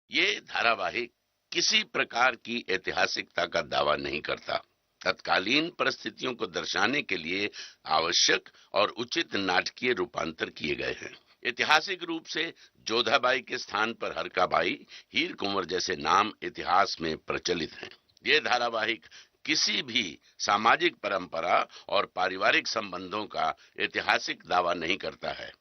ये धारावाहिक किसी प्रकार की ऐतिहासिकता का दावा नहीं करता। तत्कालीन परिस्थितियों को दर्शाने के लिए आवश्यक और उचित नाटकीय रूपांतर किए गए हैं। ऐतिहासिक रूप से जोधाबाई के स्थान पर हरकाबाई, हीर कुंवर जैसे नाम इतिहास में प्रचलित हैं। ये धारावाहिक किसी भी सामाजिक परंपरा और पारिवारिक संबंधों का ऐतिहासिक दावा नहीं करता है।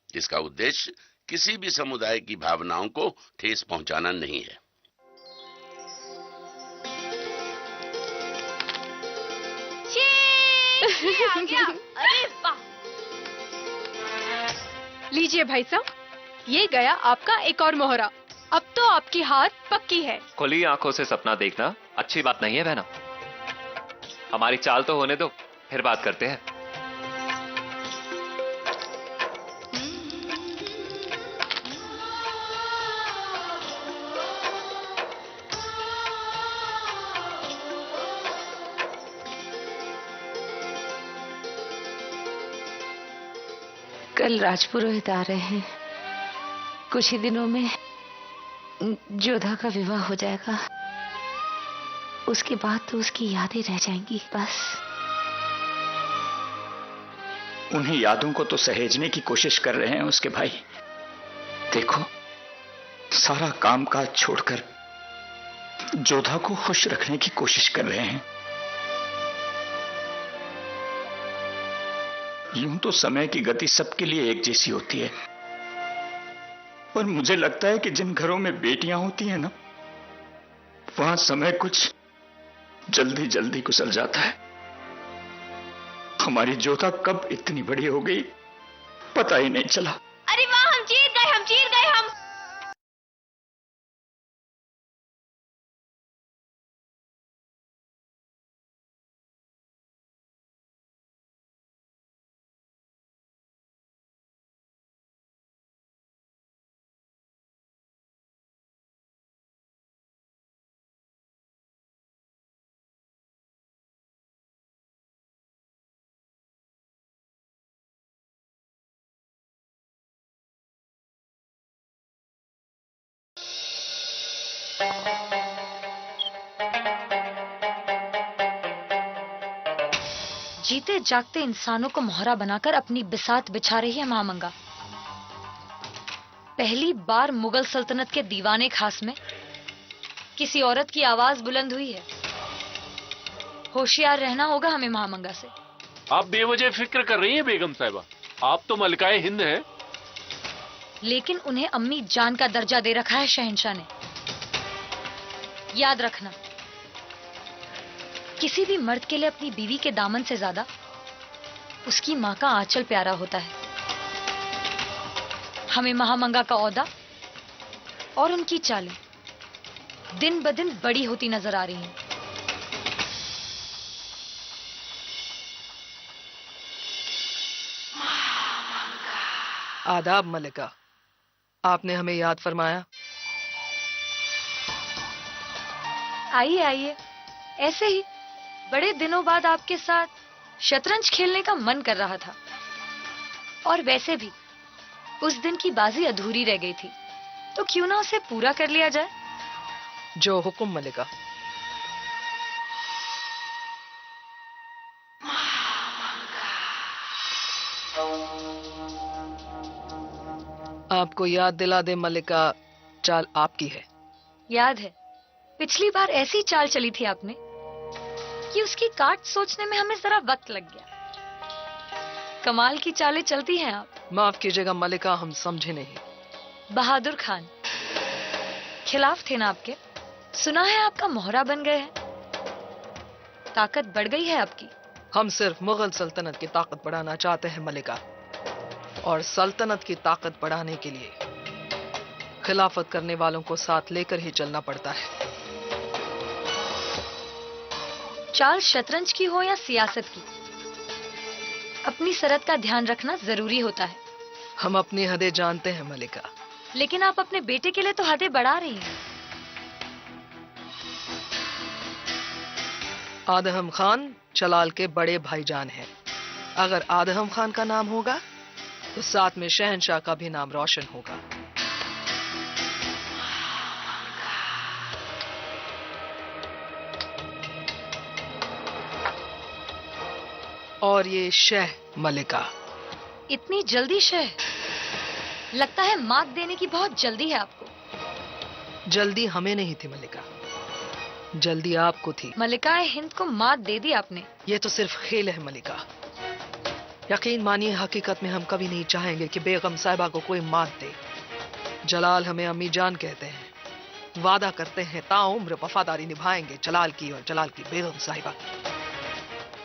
इसका उद्देश्य किसी भी समुदाय की भावनाओं को ठेस पहुंचाना नहीं है। ये आ गया। अरे वाह! लीजिए भाई साहब, ये गया आपका एक और मोहरा। अब तो आपकी हार पक्की है। खुली आंखों से सपना देखना अच्छी बात नहीं है बहना। हमारी चाल तो होने दो, फिर बात करते हैं। कल राजपुरोहित आ रहे हैं। कुछ ही दिनों में जोधा का विवाह हो जाएगा। उसके बाद तो उसकी यादें रह जाएंगी बस। उन्हें यादों को तो सहेजने की कोशिश कर रहे हैं उसके भाई। देखो, सारा कामकाज छोड़कर जोधा को खुश रखने की कोशिश कर रहे हैं। यूं तो समय की गति सबके लिए एक जैसी होती है, पर मुझे लगता है कि जिन घरों में बेटियां होती हैं ना, वहां समय कुछ जल्दी जल्दी गुजर जाता है। हमारी जोधा कब इतनी बड़ी हो गई पता ही नहीं चला। अरे वाह, हम जीत गए, हम जीत गए हम। जीते जागते इंसानों को मोहरा बनाकर अपनी बिसात बिछा रही है महामंगा। पहली बार मुगल सल्तनत के दीवाने खास में किसी औरत की आवाज बुलंद हुई है। होशियार रहना होगा हमें महामंगा से। आप बेवजह फिक्र कर रही हैं बेगम साहिबा। आप तो मलिकाए हिंद हैं। लेकिन उन्हें अम्मी जान का दर्जा दे रखा है शहंशाह ने। याद रखना, किसी भी मर्द के लिए अपनी बीवी के दामन से ज्यादा उसकी मां का आंचल प्यारा होता है। हमें महामंगा का औहदा और उनकी चालें दिन ब दिन बड़ी होती नजर आ रही हैं। आदाब मलिका, आपने हमें याद फरमाया। आइए आइए, ऐसे ही बड़े दिनों बाद आपके साथ शतरंज खेलने का मन कर रहा था। और वैसे भी उस दिन की बाजी अधूरी रह गई थी, तो क्यों ना उसे पूरा कर लिया जाए। जो हुक्म मलिका। आपको याद दिला दे मलिका, चाल आपकी है। याद है, पिछली बार ऐसी चाल चली थी आपने कि उसकी काट सोचने में हमें जरा वक्त लग गया। कमाल की चालें चलती हैं आप। माफ कीजिएगा मलिका, हम समझे नहीं। बहादुर खान खिलाफ थे ना आपके। सुना है आपका मोहरा बन गए हैं। ताकत बढ़ गई है आपकी। हम सिर्फ मुगल सल्तनत की ताकत बढ़ाना चाहते हैं मलिका, और सल्तनत की ताकत बढ़ाने के लिए खिलाफत करने वालों को साथ लेकर ही चलना पड़ता है। चाल शतरंज की हो या सियासत की, अपनी सरहद का ध्यान रखना जरूरी होता है। हम अपनी हदें जानते हैं मलिका। लेकिन आप अपने बेटे के लिए तो हदें बढ़ा रही हैं। आदहम खान जलाल के बड़े भाईजान हैं। अगर आदहम खान का नाम होगा तो साथ में शहंशाह का भी नाम रोशन होगा। और ये शह मलिका। इतनी जल्दी शह? लगता है मात देने की बहुत जल्दी है आपको। जल्दी हमें नहीं थी मलिका, जल्दी आपको थी। मलिकाए हिंद को मात दे दी आपने। ये तो सिर्फ खेल है मलिका। यकीन मानिए, हकीकत में हम कभी नहीं चाहेंगे कि बेगम साहिबा को कोई मात दे। जलाल हमें अम्मी जान कहते हैं, वादा करते हैं ताउम्र वफादारी निभाएंगे जलाल की और जलाल की बेगम साहिबा की।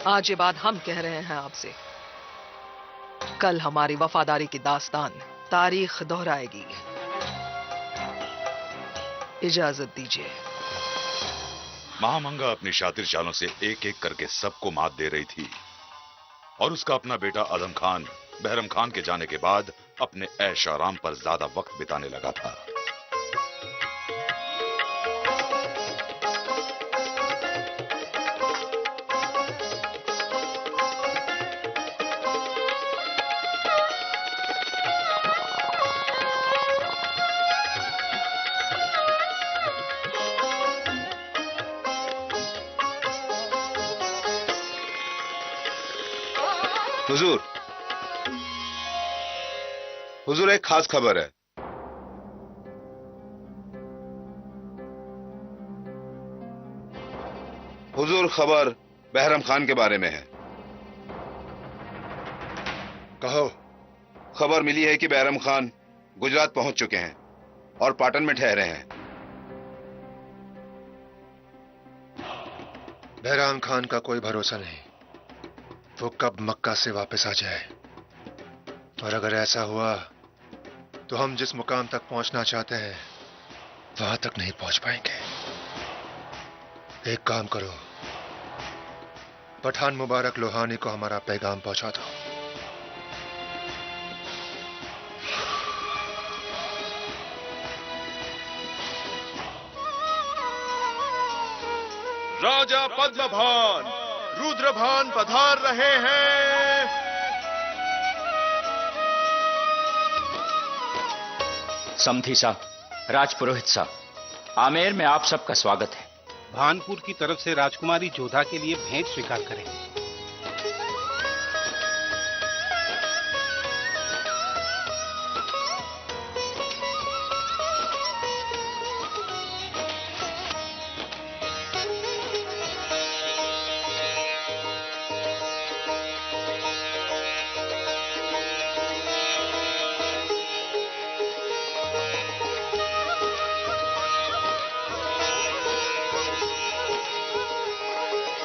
आज ये बात हम कह रहे हैं आपसे, कल हमारी वफादारी की दास्तान तारीख दोहराएगी। इजाजत दीजिए। महामंगा अपनी शातिर चालों से एक एक करके सबको मात दे रही थी और उसका अपना बेटा आजम खान बहरम खान के जाने के बाद अपने ऐश आराम पर ज्यादा वक्त बिताने लगा था। हुजूर, हुजूर एक खास खबर है। हुजूर, खबर बहरम खान के बारे में है। कहो। खबर मिली है कि बहरम खान गुजरात पहुंच चुके हैं और पाटन में ठहरे हैं। बहराम खान का कोई भरोसा नहीं, वो कब मक्का से वापस आ जाए। और अगर ऐसा हुआ तो हम जिस मुकाम तक पहुंचना चाहते हैं वहां तक नहीं पहुंच पाएंगे। एक काम करो, पठान मुबारक लोहानी को हमारा पैगाम पहुंचा दो। राजा पद्मभान रुद्रभान पधार रहे हैं। समधी साहब, राजपुरोहित साहब, आमेर में आप सबका स्वागत है। भानपुर की तरफ से राजकुमारी जोधा के लिए भेंट स्वीकार करें।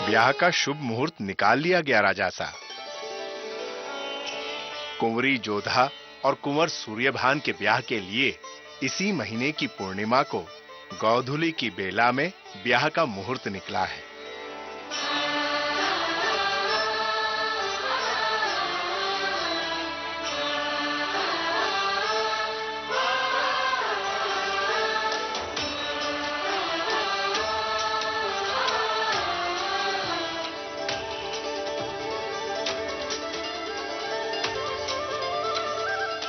ब्याह का शुभ मुहूर्त निकाल लिया गया राजा साहब। कुंवरी जोधा और कुंवर सूर्यभान के ब्याह के लिए इसी महीने की पूर्णिमा को गौधुली की बेला में ब्याह का मुहूर्त निकला है।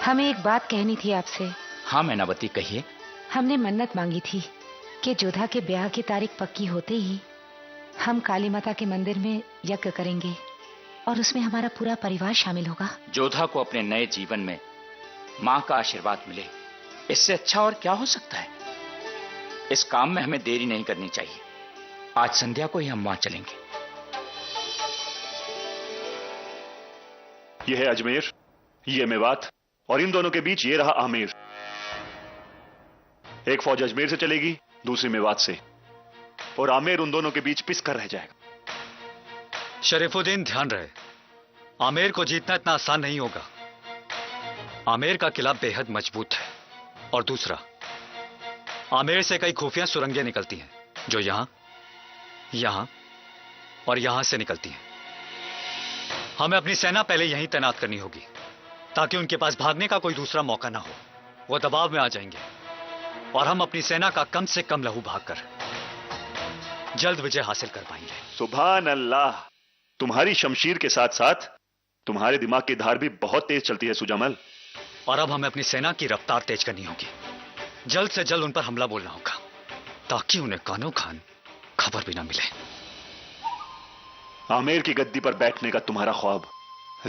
हमें एक बात कहनी थी आपसे। हाँ मैनावती, कहिए। हमने मन्नत मांगी थी कि जोधा के ब्याह की तारीख पक्की होते ही हम काली माता के मंदिर में यज्ञ करेंगे और उसमें हमारा पूरा परिवार शामिल होगा। जोधा को अपने नए जीवन में माँ का आशीर्वाद मिले, इससे अच्छा और क्या हो सकता है। इस काम में हमें देरी नहीं करनी चाहिए। आज संध्या को ही हम वहां चलेंगे। यह है अजमेर, ये मेवात और इन दोनों के बीच ये रहा आमेर। एक फौज अजमेर से चलेगी, दूसरी मेवात से, और आमेर उन दोनों के बीच पिस कर रह जाएगा। शरीफुद्दीन, ध्यान रहे, आमेर को जीतना इतना आसान नहीं होगा। आमेर का किला बेहद मजबूत है और दूसरा, आमेर से कई खुफिया सुरंगें निकलती हैं जो यहां, यहां और यहां से निकलती हैं। हमें अपनी सेना पहले यहीं तैनात करनी होगी ताकि उनके पास भागने का कोई दूसरा मौका ना हो। वो दबाव में आ जाएंगे और हम अपनी सेना का कम से कम लहू भागकर जल्द विजय हासिल कर पाएंगे। सुभान अल्लाह, तुम्हारी शमशीर के साथ साथ तुम्हारे दिमाग की धार भी बहुत तेज चलती है सुजामल। और अब हमें अपनी सेना की रफ्तार तेज करनी होगी। जल्द से जल्द उन पर हमला बोलना होगा ताकि उन्हें कानो खान खबर भी ना मिले। आमेर की गद्दी पर बैठने का तुम्हारा ख्वाब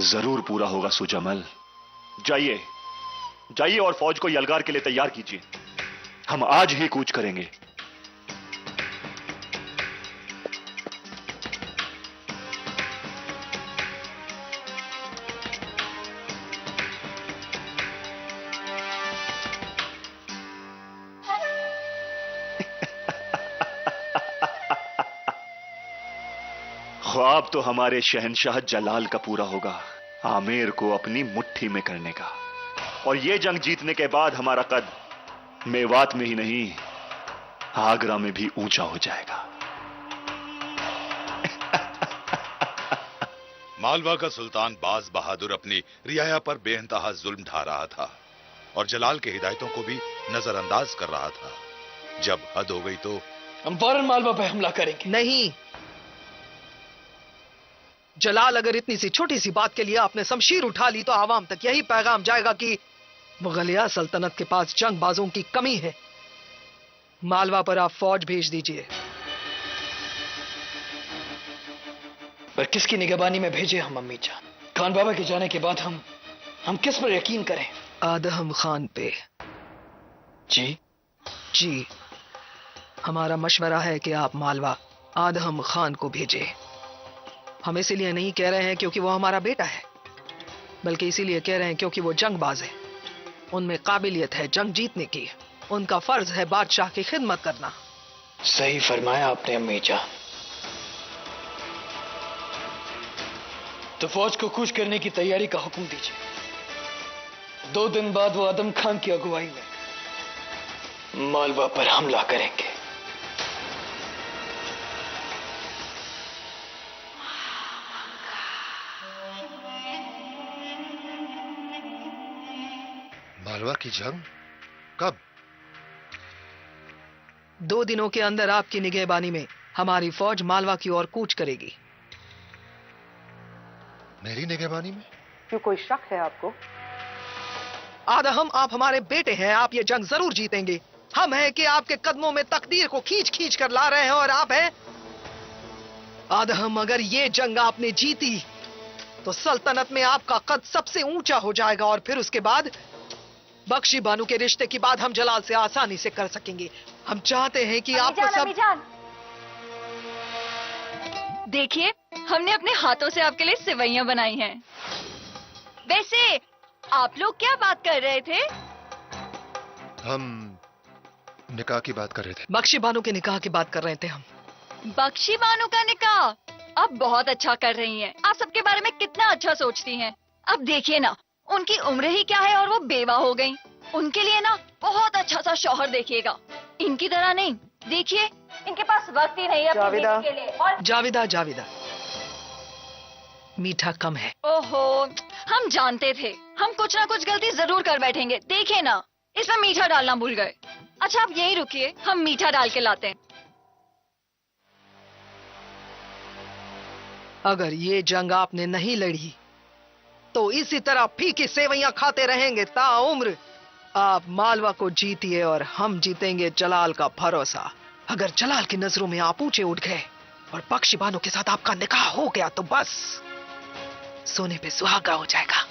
जरूर पूरा होगा सुजमल। जाइए जाइए और फौज को यलगार के लिए तैयार कीजिए। हम आज ही कूच करेंगे। ख्वाब तो हमारे शहंशाह जलाल का पूरा होगा, आमेर को अपनी मुट्ठी में करने का। और ये जंग जीतने के बाद हमारा कद मेवात में ही नहीं, आगरा में भी ऊंचा हो जाएगा। मालवा का सुल्तान बाज बहादुर अपनी रियाया पर बेइंतहा जुल्म ढा रहा था और जलाल के हिदायतों को भी नजरअंदाज कर रहा था। जब हद हो गई तो हम फौरन मालवा पर हमला करेंगे। नहीं, जलाल अगर इतनी सी छोटी सी बात के लिए आपने शमशीर उठा ली तो आवाम तक यही पैगाम जाएगा कि मुगलिया सल्तनत के पास जंगबाजों की कमी है। मालवा पर आप फौज भेज दीजिए। पर किसकी निगरानी में भेजे हम अम्मी जान? खान बाबा के जाने के बाद हम किस पर यकीन करें? आदम खान पे। जी, हमारा मशवरा है कि आप मालवा आदम खान को भेजें। हम इसीलिए नहीं कह रहे हैं क्योंकि वो हमारा बेटा है, बल्कि इसीलिए कह रहे हैं क्योंकि वो जंगबाज है। उनमें काबिलियत है जंग जीतने की। उनका फर्ज है बादशाह की खिदमत करना। सही फरमाया आपने अम्मी जान। तो फौज को कूच करने की तैयारी का हुक्म दीजिए। 2 दिन बाद वो आदम खान की अगुवाई में मालवा पर हमला करेंगे। मालवा की जंग कब? 2 दिनों के अंदर आपकी निगहबानी में हमारी फौज मालवा की ओर कूच करेगी। मेरी निगहबानी में? क्यों, कोई शक है आपको? आदम, आप हमारे बेटे हैं, आप ये जंग जरूर जीतेंगे। हम हैं कि आपके कदमों में तकदीर को खींच खींच कर ला रहे हैं और आप हैं आदम। अगर ये जंग आपने जीती तो सल्तनत में आपका कद सबसे ऊंचा हो जाएगा और फिर उसके बाद बख्शी बानू के रिश्ते की बात हम जलाल से आसानी से कर सकेंगे। हम चाहते हैं कि आपको सब। देखिए, हमने अपने हाथों से आपके लिए सेवइयां बनाई हैं। वैसे आप लोग क्या बात कर रहे थे? हम निकाह की बात कर रहे थे। बख्शी बानू के निकाह की बात कर रहे थे हम। बख्शी बानू का निकाह? आप बहुत अच्छा कर रही हैं। आप सबके बारे में कितना अच्छा सोचती हैं। अब देखिए ना, उनकी उम्र ही क्या है और वो बेवा हो गई। उनके लिए ना बहुत अच्छा सा शौहर देखिएगा। इनकी तरह नहीं, देखिए इनके पास वक्त ही नहीं है अपनी बीवी के लिए। और जाविदा, मीठा कम है। ओहो, हम जानते थे हम कुछ ना कुछ गलती जरूर कर बैठेंगे। देखिए ना, इसमें मीठा डालना भूल गए। अच्छा, आप यही रुकिए, हम मीठा डाल के लाते हैं। अगर ये जंग आपने नहीं लड़ी तो इसी तरह फीकी सेवइयां खाते रहेंगे ताउम्र। आप मालवा को जीतिए और हम जीतेंगे जलाल का भरोसा। अगर जलाल की नजरों में आप ऊंचे उठ गए और बख्शी बानो के साथ आपका निकाह हो गया तो बस सोने पे सुहागा हो जाएगा।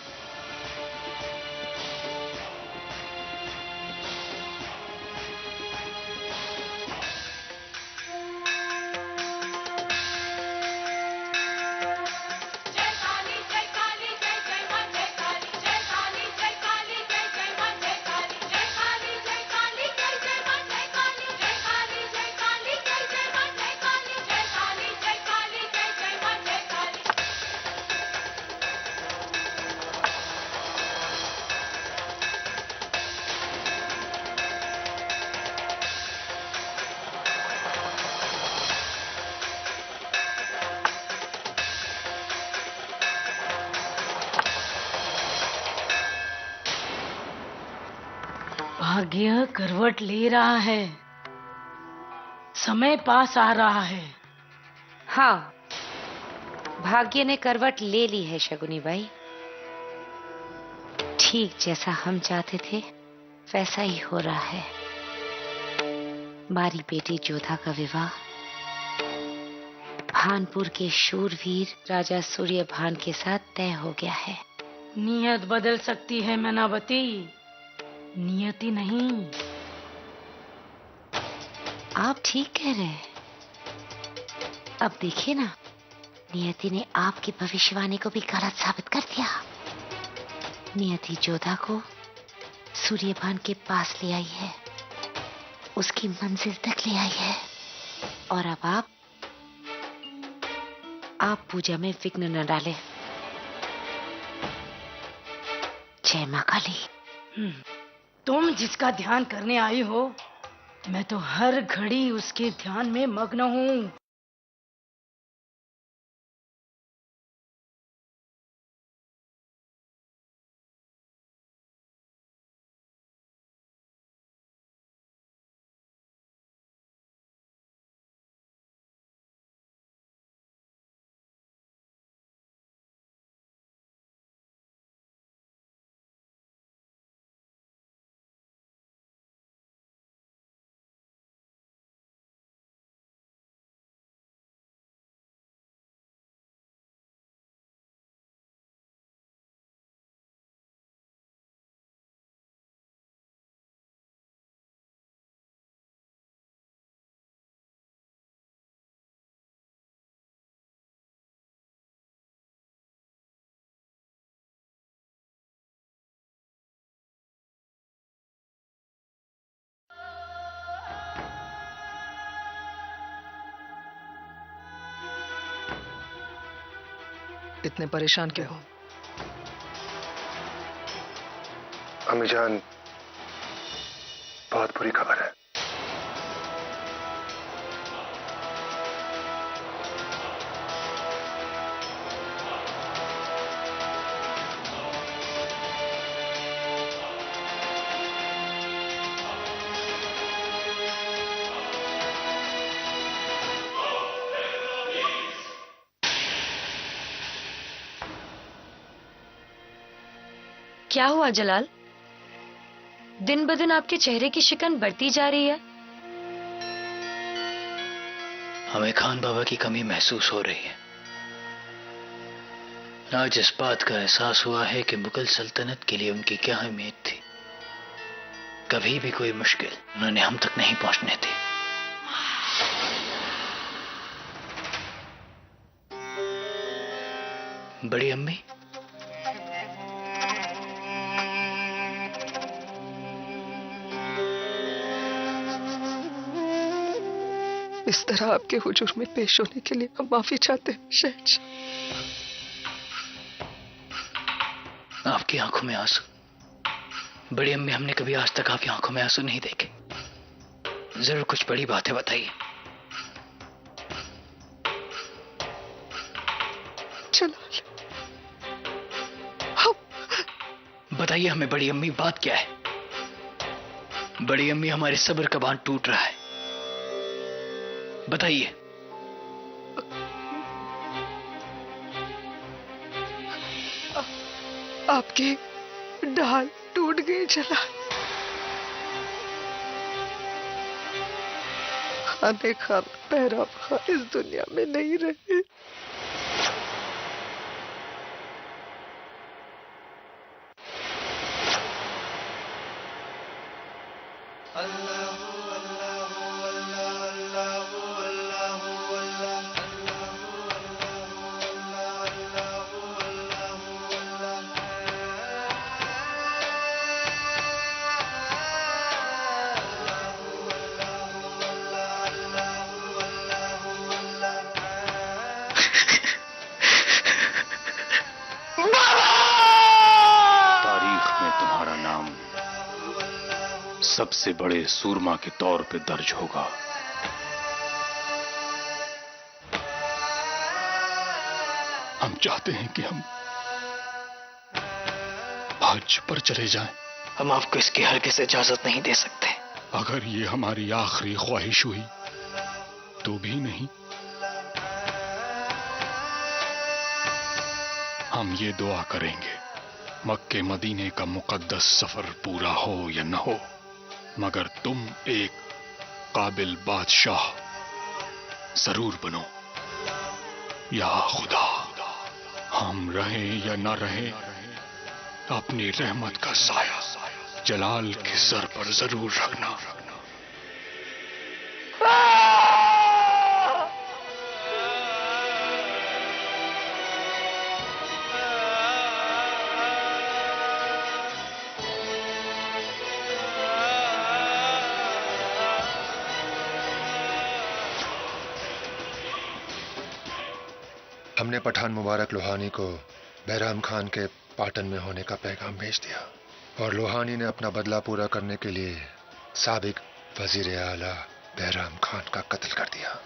भाग्य करवट ले रहा है, समय पास आ रहा है। हाँ, भाग्य ने करवट ले ली है शगुनी बाई। ठीक जैसा हम चाहते थे वैसा ही हो रहा है। हमारी बेटी जोधा का विवाह भानपुर के शूरवीर राजा सूर्यभान के साथ तय हो गया है। नियत बदल सकती है मैनावती, नियति नहीं। आप ठीक कह रहे हैं। अब देखिए ना, नियति ने आपकी भविष्यवाणी को भी गलत साबित कर दिया। नियति जोधा को सूर्यभान के पास ले आई है, उसकी मंजिल तक ले आई है। और अब आप पूजा में विघ्न न डालें। जय मां काली। तुम जिसका ध्यान करने आई हो, मैं तो हर घड़ी उसके ध्यान में मग्न हूँ। इतने परेशान क्यों हो? अम्मी जान, बहुत बुरी खबर है। क्या हुआ जलाल? दिन ब दिन आपके चेहरे की शिकन बढ़ती जा रही है। हमें खान बाबा की कमी महसूस हो रही है। आज इस बात का एहसास हुआ है कि मुगल सल्तनत के लिए उनकी क्या अहमियत थी। कभी भी कोई मुश्किल उन्होंने हम तक नहीं पहुंचने दी। बड़ी अम्मी, इस तरह आपके हुजूर में पेश होने के लिए हम माफी चाहते हैं शहंशाह। आपकी आंखों में आंसू? बड़ी अम्मी, हमने कभी आज तक आपकी आंखों में आंसू नहीं देखे। जरूर कुछ बड़ी बातें बताइए। जलाल, बताइए हमें बड़ी अम्मी, बात क्या है? बड़ी अम्मी, हमारे सब्र का बांध टूट रहा है। बताइए। आपकी ढाल टूट गई जलाल। खाने खाना पहरावा इस दुनिया में नहीं रहे। सबसे बड़े सूरमा के तौर पे दर्ज होगा। हम चाहते हैं कि हम हज पर चले जाएं। हम आपको इसकी हरगिज़ इजाजत नहीं दे सकते। अगर ये हमारी आखिरी ख्वाहिश हुई तो भी नहीं। हम ये दुआ करेंगे, मक्के मदीने का मुकद्दस सफर पूरा हो या न हो, मगर तुम एक काबिल बादशाह जरूर बनो। या खुदा, हम रहें या न रहें, अपनी रहमत का साया जलाल के सर पर जरूर रखना। हमने पठान मुबारक लोहानी को बहराम खान के पाटन में होने का पैगाम भेज दिया और लोहानी ने अपना बदला पूरा करने के लिए साबिक वजीर आला बहराम खान का कत्ल कर दिया।